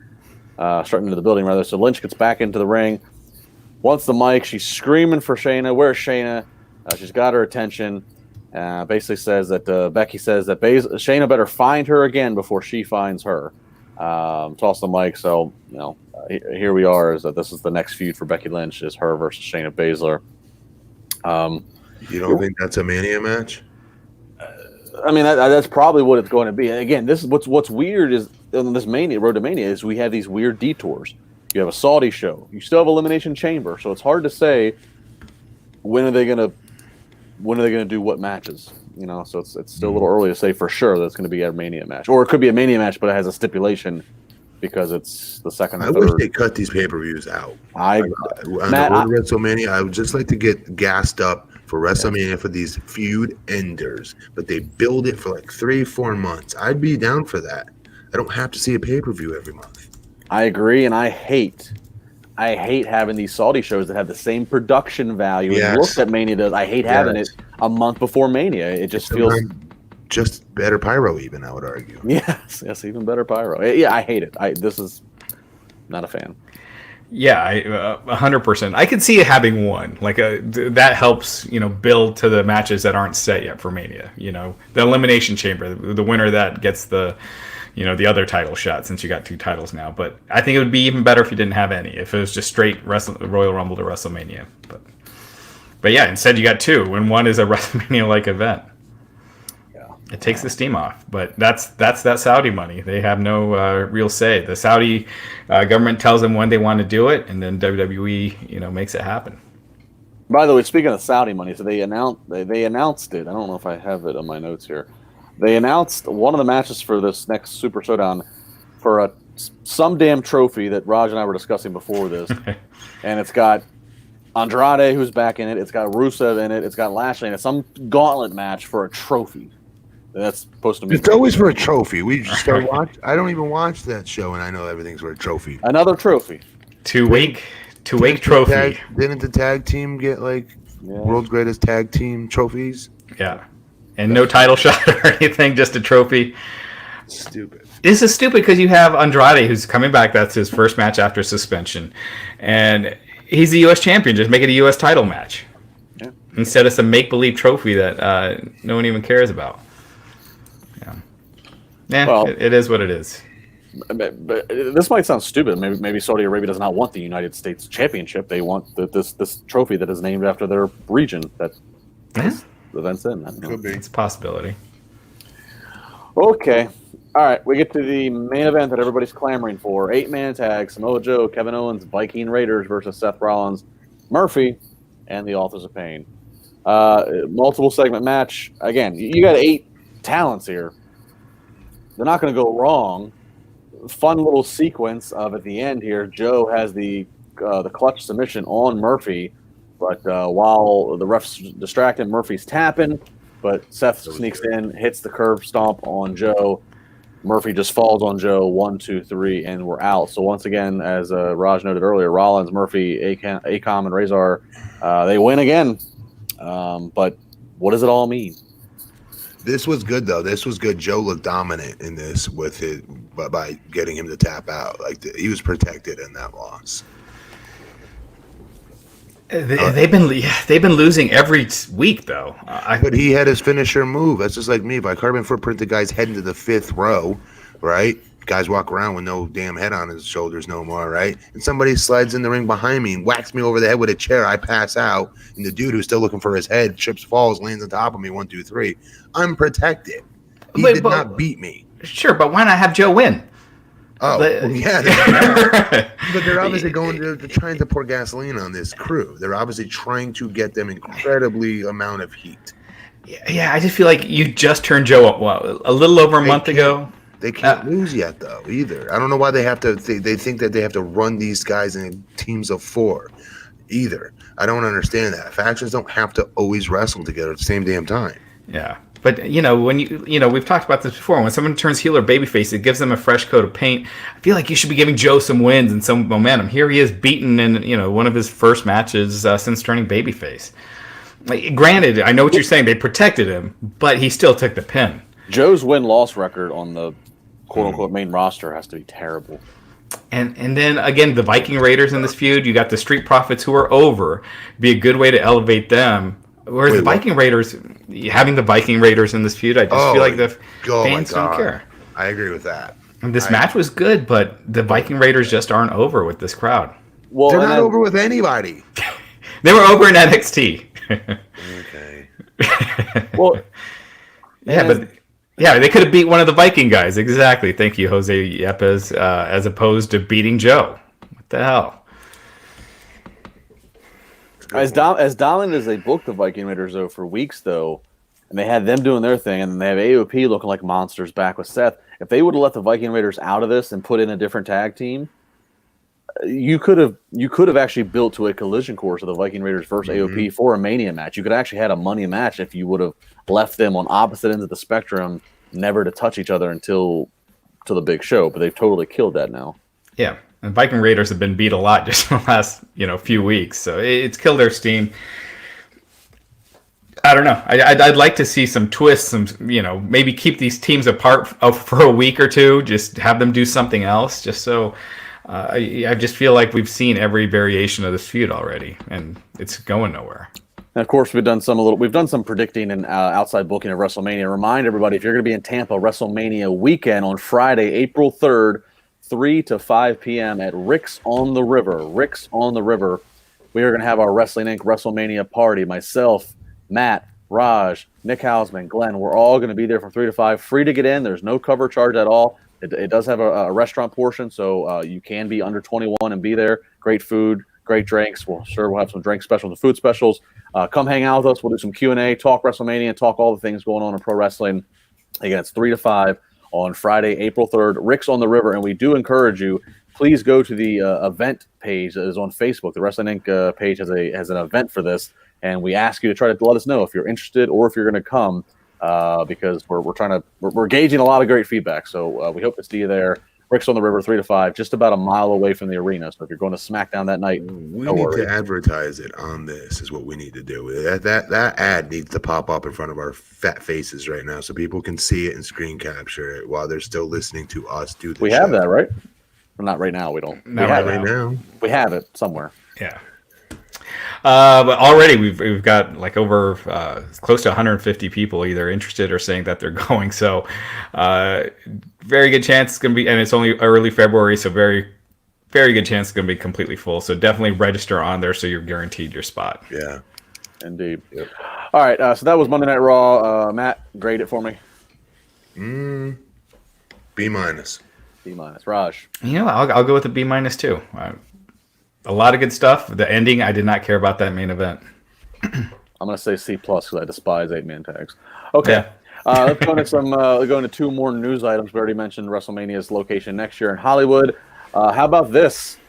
strutting into the building, rather. So Lynch gets back into the ring, wants the mic. She's screaming for Shayna. Where's Shayna? She's got her attention. Basically says that Becky says that Shayna better find her again before she finds her. Toss the mic. So, here we are. Is that this is the next feud for Becky Lynch, is her versus Shayna Baszler. You don't think that's a Mania match? I mean, that's probably what it's going to be. Again, this is what's weird is in this Road to Mania is we have these weird detours. You have a Saudi show. You still have Elimination Chamber, so it's hard to say when are they going to do what matches. So it's still a little early to say for sure that it's going to be a Mania match, or it could be a Mania match, but it has a stipulation because it's the second. I wish they cut these pay-per-views out. On WrestleMania, I would just like to get gassed up for WrestleMania for these feud enders, but they build it for like 3-4 months. I'd be down for that. I don't have to see a pay-per-view every month. I agree, and I hate having these Saudi shows that have the same production value and look that Mania does. I hate having it a month before Mania. It just feels just better pyro, even, I would argue. Yes, even better pyro. Yeah, I hate it. This is not a fan. Yeah, 100%. I could see it having one. Like that helps, build to the matches that aren't set yet for Mania. The Elimination Chamber, the winner that gets the other title shot, since you got 2 titles now. But I think it would be even better if you didn't have any. If it was just straight Royal Rumble to WrestleMania. But yeah, instead you got 2, when one is a WrestleMania-like event. It takes the steam off, but that's that Saudi money. They have no real say. The Saudi government tells them when they want to do it, and then WWE, makes it happen. By the way, speaking of Saudi money, so they announced it. I don't know if I have it on my notes here. They announced one of the matches for this next Super Showdown for some damn trophy that Raj and I were discussing before this, and it's got Andrade who's back in it. It's got Rusev in it. It's got Lashley in it. Some gauntlet match for a trophy. That's supposed to be. It's always for a trophy. We just start watch. I don't even watch that show, and I know everything's for a trophy. Another trophy. Two-week trophy. Didn't the tag team get world's greatest tag team trophies? Yeah, and no title shot or anything, just a trophy. Stupid. This is stupid because you have Andrade who's coming back. That's his first match after suspension, and he's the U.S. champion. Just make it a U.S. title match instead of some make-believe trophy that no one even cares about. It is what it is. But this might sound stupid. Maybe Saudi Arabia does not want the United States championship. They want this trophy that is named after their region that the event's in. Could be. It's a possibility. Okay. All right. We get to the main event that everybody's clamoring for. 8-man tag. Samoa Joe, Kevin Owens, Viking Raiders versus Seth Rollins, Murphy, and the Authors of Pain. Multiple segment match. Again, you got 8 talents here. They're not going to go wrong. Fun little sequence of at the end here. Joe has the clutch submission on Murphy, but while the refs distract him, Murphy's tapping, but Seth sneaks in, hits the curb stomp on Joe. Murphy just falls on Joe. 1, 2, 3, and we're out. So once again, as Raj noted earlier, Rollins, Murphy, Akam, and Razor, they win again. But what does it all mean? This was good, though. This was good. Joe looked dominant in this with it by getting him to tap out. He was protected in that loss. They've been losing every week, though. But he had his finisher move. That's just like me. If I carbon footprint the guy's head into the 5th row, right? Guys walk around with no damn head on his shoulders no more, right? And somebody slides in the ring behind me and whacks me over the head with a chair. I pass out, and the dude who's still looking for his head trips, falls, lands on top of me. 1, 2, 3. I'm protected. He did not beat me. Sure, but why not have Joe win? Oh, yeah. But they're obviously they're trying to pour gasoline on this crew. They're obviously trying to get them incredibly amount of heat. Yeah, I just feel like you just turned Joe up a little over a month ago. They can't lose yet, though, either. I don't know why they have to. They think that they have to run these guys in teams of 4, either. I don't understand that. Factions don't have to always wrestle together at the same damn time. Yeah, but when we've talked about this before. When someone turns heel or babyface, it gives them a fresh coat of paint. I feel like you should be giving Joe some wins and some momentum. Here he is beaten in one of his first matches since turning babyface. Like, granted, I know what you're saying. They protected him, but he still took the pin. Joe's win-loss record on the quote-unquote main roster has to be terrible. And then again, the Viking Raiders in this feud, you got the Street Profits who are over. Be a good way to elevate them. Whereas the Viking Raiders, having the Viking Raiders in this feud, I just feel like the fans don't care. I agree with that. And this match was good, but the Viking Raiders just aren't over with this crowd. Well, they're not over with anybody. They were over in NXT. Okay. Well, they could have beat one of the Viking guys. Exactly. Thank you, Jose Yepes, as opposed to beating Joe. What the hell? As dominant as they booked the Viking Raiders though for weeks though, and they had them doing their thing, and they have AOP looking like monsters back with Seth. If they would have let the Viking Raiders out of this and put in a different tag team, you could have actually built to a collision course of the Viking Raiders versus AOP for a Mania match. You could actually had a money match if you would have left them on opposite ends of the spectrum, never to touch each other until to the big show. But they've totally killed that now. Yeah, and Viking Raiders have been beat a lot just in the last few weeks, so it's killed their steam. I don't know. I'd like to see some twists, maybe keep these teams apart for a week or two, just have them do something else, just so. I just feel like we've seen every variation of this feud already, and it's going nowhere. And of course, we've done some predicting and outside booking of WrestleMania. Remind everybody, if you're going to be in Tampa WrestleMania weekend on Friday, April 3rd, 3 to 5 p.m. at Rick's on the River. Rick's on the River. We are going to have our Wrestling Inc. WrestleMania party. Myself, Matt, Raj, Nick Hausman, Glenn, we're all going to be there from 3 to 5. Free to get in. There's no cover charge at all. It does have a restaurant portion, so you can be under 21 and be there. Great food, great drinks. We'll have some drink specials and food specials. Come hang out with us. We'll do some Q&A, talk WrestleMania, talk all the things going on in pro wrestling. Again, it's 3 to 5 on Friday, April 3rd. Rick's on the River, and we do encourage you, please go to the event page that is on Facebook. The Wrestling Inc. Page has an event for this, and we ask you to try to let us know if you're interested or if you're going to come. Because we're gauging a lot of great feedback. So we hope to see you there. Rick's on the River, 3 to 5, just about a mile away from the arena. So if you're going to SmackDown that night, we need to advertise it on this. Is what we need to do. That ad needs to pop up in front of our fat faces right now, so people can see it and screen capture it while they're still listening to us do the show. We have that, right? Well, not right now. We don't. Not right now. We have it somewhere. Yeah. But already we've got like over close to 150 people either interested or saying that they're going. So very good chance it's going to be, and it's only early February, so very, very good chance it's going to be completely full. So definitely register on there so you're guaranteed your spot. Yeah. Indeed. Yep. All right. So that was Monday Night Raw. Matt, grade it for me. B minus. B minus. Raj. I'll go with a B minus too. A lot of good stuff. The ending, I did not care about that main event. I'm going to say C plus because I despise 8-man tags. Okay. Yeah. Let's go into two more news items. We already mentioned WrestleMania's location next year in Hollywood. How about this?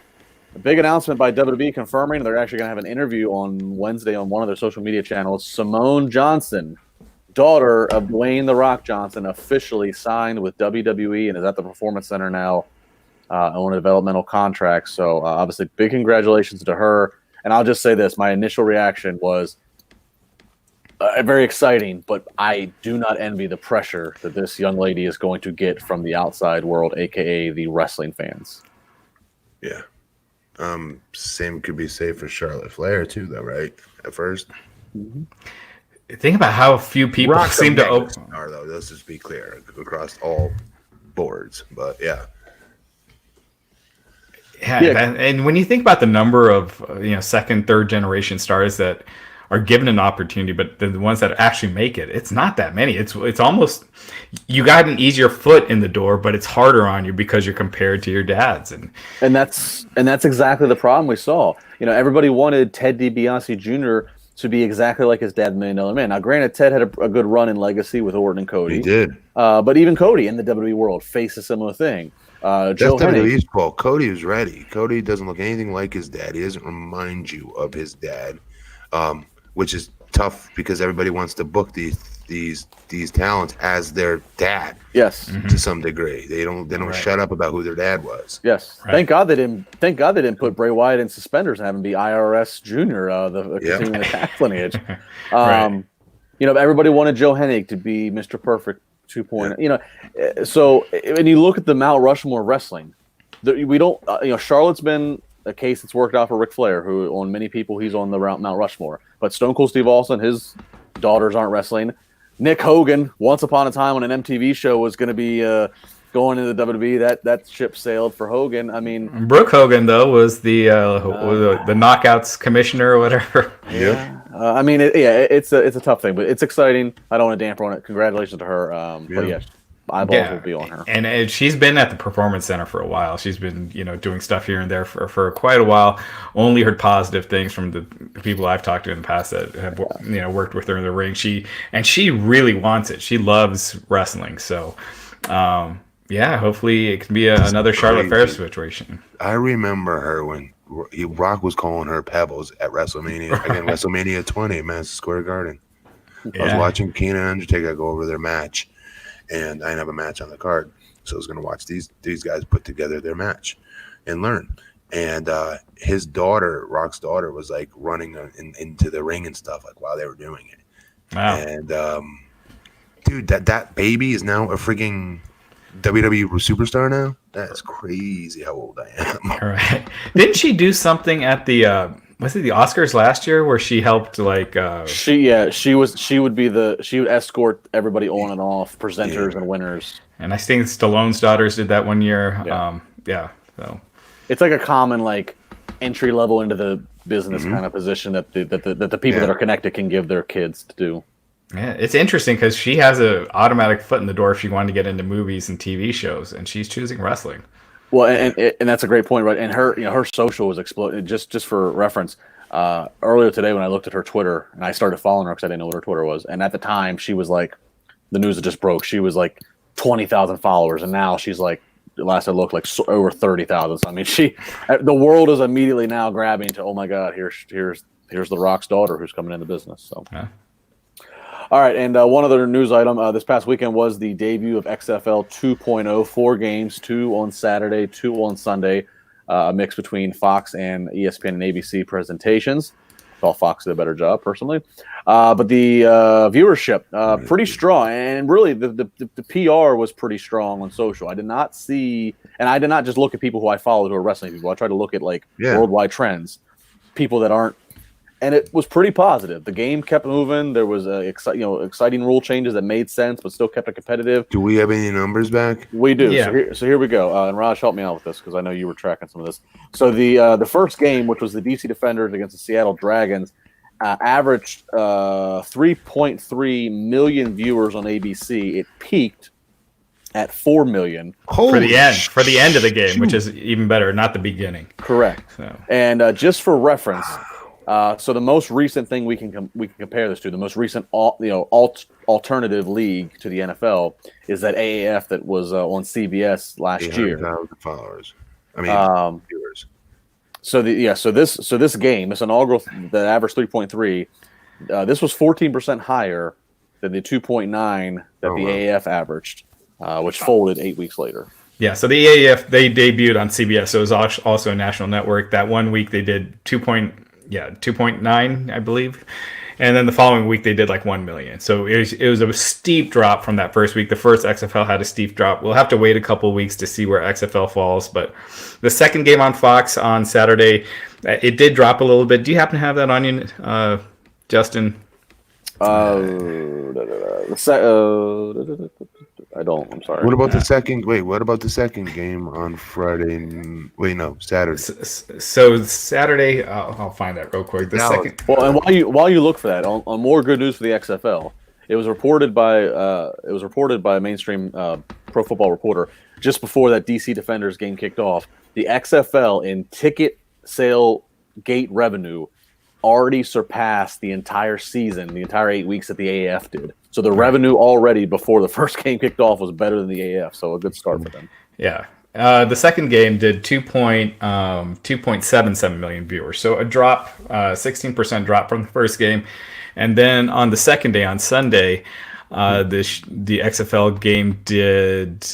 A big announcement by WWE confirming they're actually going to have an interview on Wednesday on one of their social media channels. Simone Johnson, daughter of Dwayne "The Rock" Johnson, officially signed with WWE and is at the Performance Center now. On a developmental contract. So obviously big congratulations to her. And I'll just say this, my initial reaction was very exciting, but I do not envy the pressure that this young lady is going to get from the outside world, aka the wrestling fans. Yeah. Same could be said for Charlotte Flair too, though, right? At first. Mm-hmm. Think about how few people seem to open. Though, let's just be clear across all boards, but yeah. Yeah, and when you think about the number of second, third generation stars that are given an opportunity, but the ones that actually make it, it's not that many. It's almost you got an easier foot in the door, but it's harder on you because you're compared to your dads, and that's exactly the problem we saw. Everybody wanted Ted DiBiase Jr. to be exactly like his dad, $1 Million Man. Now, granted, Ted had a good run in legacy with Orton and Cody. He did, but even Cody in the WWE world faced a similar thing. That's WWE's fault. Cody was ready. Cody doesn't look anything like his dad. He doesn't remind you of his dad, which is tough because everybody wants to book these talents as their dad. Yes, to some degree. They don't shut up about who their dad was. Yes, right. Thank God they didn't put Bray Wyatt in suspenders and have him be IRS Junior, continuing the tax lineage. Right. Everybody wanted Joe Hennig to be Mr. Perfect 2.0. So when you look at the Mount Rushmore wrestling, we don't. Charlotte's been a case that's worked out for Ric Flair, who on many people he's on the Mount Rushmore. But Stone Cold Steve Austin, his daughters aren't wrestling. Nick Hogan, once upon a time on an MTV show, was going to be going into the WWE. That ship sailed for Hogan. I mean, Brooke Hogan though was the knockouts commissioner or whatever. Yeah. It's a tough thing, but it's exciting. I don't want to damper on it. Congratulations to her. But yes, eyeballs will be on her. And she's been at the Performance Center for a while. She's been doing stuff here and there for quite a while. Only heard positive things from the people I've talked to in the past that have worked with her in the ring. She really wants it. She loves wrestling. So hopefully it can be another Charlotte Flair situation. I remember her when Rock was calling her Pebbles at WrestleMania. Again, WrestleMania 20 at Madison Square Garden. I was watching Keenan and Undertaker go over their match, and I didn't have a match on the card, so I was going to watch these guys put together their match and learn. And his daughter, Rock's daughter, was like running into the ring and stuff like while they were doing it. Wow! And dude, that baby is now a freaking WWE superstar now. That's crazy how old I am. All right. Didn't she do something at the was it the Oscars last year where she helped she would escort everybody on and off, presenters and winners. And I think Stallone's daughters did that one year. So it's like a common entry level into the business kind of position that the people that are connected can give their kids to do. Yeah, it's interesting because she has an automatic foot in the door if she wanted to get into movies and TV shows, and she's choosing wrestling. Well, and that's a great point, right? And her social was exploding. Just for reference, earlier today when I looked at her Twitter and I started following her because I didn't know what her Twitter was, and at the time she was like, the news that just broke, she was like 20,000 followers, and now she's like, last I looked, like over 30,000. So I mean, the world is immediately now grabbing to, oh my God, here's the Rock's daughter who's coming in the business. So. Yeah. All right, and one other news item this past weekend was the debut of XFL 2.0, 4 games, 2 on Saturday, 2 on Sunday, a mix between Fox and ESPN and ABC presentations. I thought Fox did a better job, personally. But the viewership, pretty strong, and really the PR was pretty strong on social. I did not see, and I did not just look at people who I followed who are wrestling people. I tried to look at worldwide trends, people that aren't. And it was pretty positive. The game kept moving. There was exciting rule changes that made sense, but still kept it competitive. Do we have any numbers back? We do. Yeah. So here we go. And Raj, help me out with this because I know you were tracking some of this. So the first game, which was the DC Defenders against the Seattle Dragons, averaged 3.3 million viewers on ABC. It peaked at 4 million for the end of the game, which is even better, not the beginning. Correct. So. And just for reference. So the most recent thing we can compare this to, the most recent alternative league to the NFL is that AAF that was on CBS last year. 800,000 followers. I mean viewers. So this game, this inaugural that averaged 3.3, this was 14% higher than the 2.9 that the AAF averaged, which folded 8 weeks later. Yeah, so the AAF, they debuted on CBS, so it was also a national network. That one week they did 2.9, I believe. And then the following week they did like 1 million. So it was a steep drop from that first week. The first XFL had a steep drop. We'll have to wait a couple of weeks to see where XFL falls. But the second game on Fox on Saturday, it did drop a little bit. Do you happen to have that on you, Justin? I don't. I'm sorry. What about the second? Wait, what about the second game on Friday? Wait, no, Saturday. So Saturday, I'll find that real quick. Second. Well, and while you look for that, on more good news for the XFL, it was reported by a mainstream Pro Football Reporter just before that DC Defenders game kicked off. The XFL in ticket sale gate revenue already surpassed the entire season, the entire 8 weeks that the AAF did. So the revenue already before the first game kicked off was better than the AAF. So a good start for them. Yeah. The second game did 2.77 million viewers. So a drop, 16% drop from the first game. And then on the second day, on Sunday, the XFL game did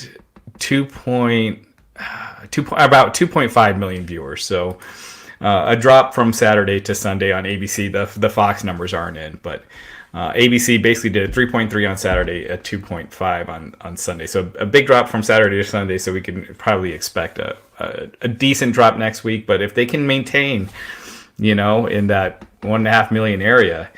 about 2.5 million viewers. So a drop from Saturday to Sunday on ABC. The Fox numbers aren't in, but ABC basically did 3.3 on Saturday, at 2.5 on Sunday. So a big drop from Saturday to Sunday. So we can probably expect a decent drop next week. But if they can maintain, in that 1.5 million area,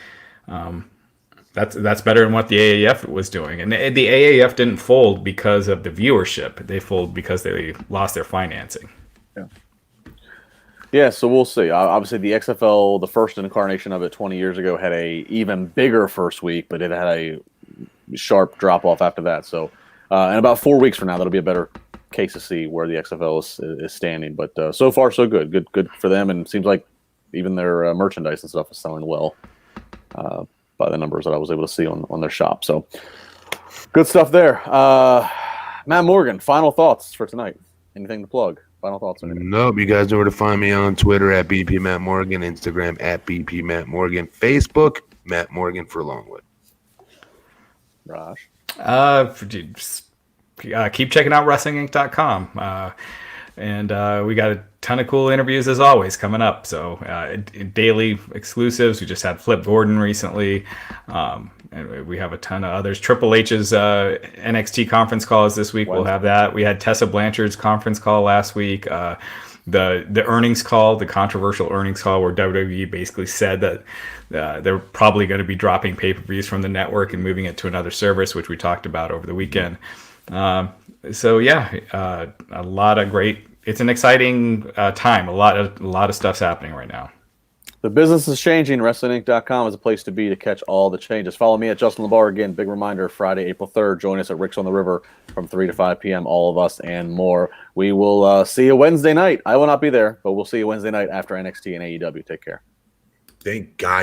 that's better than what the AAF was doing. And the AAF didn't fold because of the viewership. They folded because they lost their financing. Yeah, so we'll see. Obviously, the XFL, the first incarnation of it 20 years ago, had a even bigger first week, but it had a sharp drop-off after that. So in about 4 weeks from now, that'll be a better case to see where the XFL is standing. But so far, so good. Good for them, and it seems like even their merchandise and stuff is selling well by the numbers that I was able to see on their shop. So good stuff there. Matt Morgan, final thoughts for tonight? Anything to plug? Final thoughts? Nope. You guys know where to find me on Twitter at BP Matt Morgan, Instagram at BP Matt Morgan, Facebook Matt Morgan for Longwood. Raj? Keep checking out WrestlingInc.com. And we got a ton of cool interviews as always coming up. So daily exclusives. We just had Flip Gordon recently. And we have a ton of others. Triple H's NXT conference calls this week. We'll have that. We had Tessa Blanchard's conference call last week. The earnings call, the controversial earnings call, where WWE basically said that they're probably going to be dropping pay-per-views from the network and moving it to another service, which we talked about over the weekend. So yeah, a lot of great. It's an exciting time. A lot of stuff's happening right now. The business is changing. WrestlingInc.com is a place to be to catch all the changes. Follow me at Justin LaBar. Again, big reminder, Friday, April 3rd. Join us at Rick's on the River from 3 to 5 p.m., all of us and more. We will see you Wednesday night. I will not be there, but we'll see you Wednesday night after NXT and AEW. Take care. Thank God.